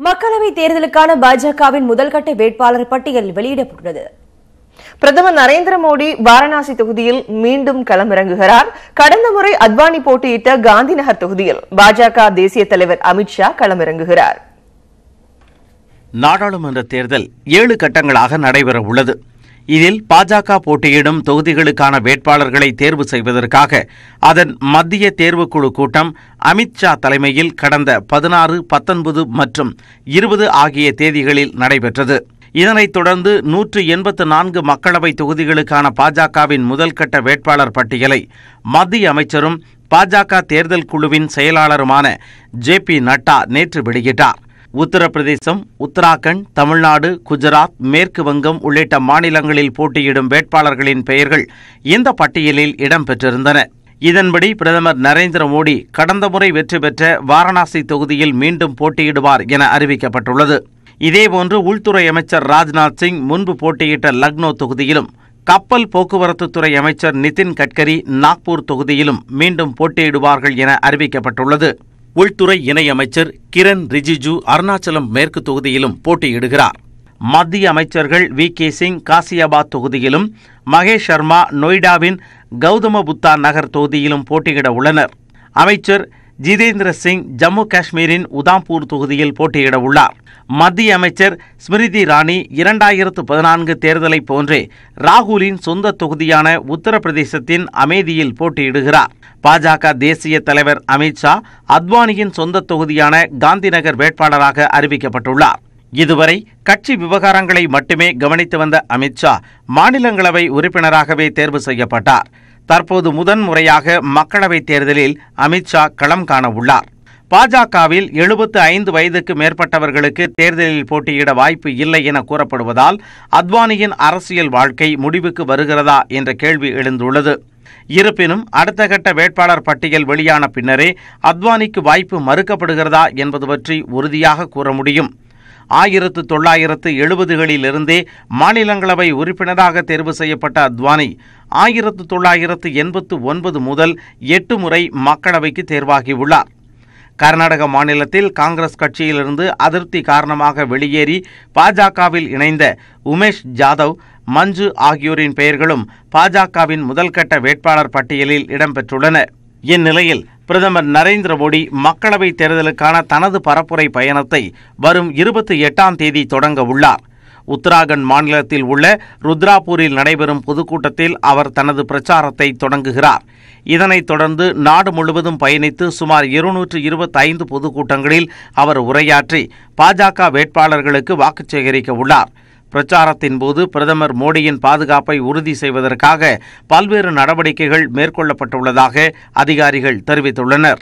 மக்களவை தேர்தலுக்கான பாஜகவின் முதல்கட்ட வேட்பாளர் பட்டியல் வெளியிடப்பட்டுள்ளது. பிரதமர் நரேந்திர மோடி வாரணாசி தொகுதியில் மீண்டும் களமிறங்குகிறார். கடந்த முறை அத்வானி போட்டியிட்ட காந்திநகர் தொகுதியில் பாஜக தேசிய தலைவர் அமித்ஷா களமிறங்குகிறார். நாடாளுமன்ற தேர்தல் 7 கட்டங்களாக நடைபெற உள்ளது. இதில் பாஜக போட்டியிடும் தொகுதிகளுக்கான வேட்பாளர்களை தேர்வு செய்வதற்காக அதன் மத்திய தேர்வுக்குழு கூட்டம் அமித்ஷா தலைமையில் கடந்த 16, 19 மற்றும் 20 ஆகிய தேதிகளில் நடைபெற்றது. இதனைத் தொடர்ந்து 184 மக்களவை தொகுதிகளுக்கான பாஜகவின் முதல்கட்ட வேட்பாளர் பட்டியலை மத்திய அமைச்சரும் பாஜக தேர்தல் குழுவின் செயலாளருமான JP நட்டா நேற்று வெளியிட்டார். உத்தரப்பிரதேசம், உத்தராகண்ட், தமிழ்நாடு, குஜராத், மேற்கு வங்கம் உள்ளிட்ட மாநிலங்களில் போட்டியிடும் வேட்பாளர்களின் பெயர்கள் இந்த பட்டியலில் இடம்பெற்றிருந்தன. இதன்படி பிரதமர் நரேந்திர மோடி கடந்த முறை வெற்றி பெற்ற வாரணாசி தொகுதியில் மீண்டும் போட்டியிடுவார் என அறிவிக்கப்பட்டுள்ளது. இதேபோன்று உள்துறை அமைச்சர் ராஜ்நாத் சிங் முன்பு போட்டியிட்ட லக்னோ தொகுதியிலும், கப்பல் போக்குவரத்துத்துறை அமைச்சர் நிதின் கட்கரி நாக்பூர் தொகுதியிலும் மீண்டும் போட்டியிடுவார்கள் என அறிவிக்கப்பட்டுள்ளது. உள்துறை இணையமைச்சர் கிரண் ரிஜிஜு அருணாச்சலம் மேற்கு தொகுதியிலும் போட்டியிடுகிறார். மத்திய அமைச்சர்கள் VK சிங் காசியாபாத் தொகுதியிலும், மகேஷ் சர்மா நொய்டாவின் கௌதம புத்தா நகர் தொகுதியிலும் போட்டியிட உள்ளனர். அமைச்சர் ஜிதேந்திர சிங் ஜம்மு காஷ்மீரின் உதாம்பூர் தொகுதியில் போட்டியிட உள்ளார். மத்திய அமைச்சர் ஸ்மிருதி இரானி 2014 தேர்தலை போன்றே ராகுலின் சொந்த தொகுதியான உத்தரப்பிரதேசத்தின் அமேதியில் போட்டியிடுகிறார். பாஜக தேசிய தலைவர் அமித்ஷா அத்வானியின் சொந்த தொகுதியான காந்திநகர் வேட்பாளராக அறிவிக்கப்பட்டுள்ளார். இதுவரை கட்சி விவகாரங்களை மட்டுமே கவனித்து வந்த அமித்ஷா மாநிலங்களவை உறுப்பினராகவே தேர்வு செய்யப்பட்டார். தற்போது முதன்முறையாக மக்களவைத் தேர்தலில் அமித்ஷா களம் காண உள்ளார். பாஜகவில் 75 வயதுக்கு மேற்பட்டவர்களுக்கு தேர்தலில் போட்டியிட வாய்ப்பு இல்லை என கூறப்படுவதால் அத்வானியின் அரசியல் வாழ்க்கை முடிவுக்கு வருகிறதா என்ற கேள்வி எழுந்துள்ளது. இருப்பினும் அடுத்த கட்ட வேட்பாளர் பட்டியல் வெளியான பின்னரே அத்வானிக்கு வாய்ப்பு மறுக்கப்படுகிறதா என்பது பற்றி உறுதியாக கூற முடியும். 1970களிலிருந்தே மாநிலங்களவை உறுப்பினராக தேர்வு செய்யப்பட்ட அத்வானி 1989 முதல் 8 முறை மக்களவைக்கு தேர்வாகியுள்ளார். கர்நாடக மாநிலத்தில் காங்கிரஸ் கட்சியிலிருந்து அதிருப்தி காரணமாக வெளியேறி பாஜகவில் இணைந்த உமேஷ் ஜாதவ், மஞ்சு ஆகியோரின் பெயர்களும் பாஜகவின் முதல்கட்ட வேட்பாளர் பட்டியலில் இடம்பெற்றுள்ளன. இந்நிலையில் பிரதமர் நரேந்திர மோடி மக்களவைத் தேர்தலுக்கான தனது பரப்புரை பயணத்தை வரும் 28ஆம் தேதி தொடங்க உள்ளார். உத்தராகண்ட் மாநிலத்தில் உள்ள ருத்ராப்பூரில் நடைபெறும் பொதுக்கூட்டத்தில் அவர் தனது பிரச்சாரத்தை தொடங்குகிறார். இதனைத் தொடர்ந்து நாடு முழுவதும் பயணித்து சுமார் 225 பொதுக்கூட்டங்களில் அவர் உரையாற்றி பாஜக வேட்பாளர்களுக்கு வாக்கு சேகரிக்க உள்ளார். பிரச்சாரத்தின் போது பிரதமர் மோடியின் பாதுகாப்பை உறுதி செய்வதற்காக பல்வேறு நடவடிக்கைகள் மேற்கொள்ளப்பட்டுள்ளதாக அதிகாரிகள் தெரிவித்துள்ளனர்.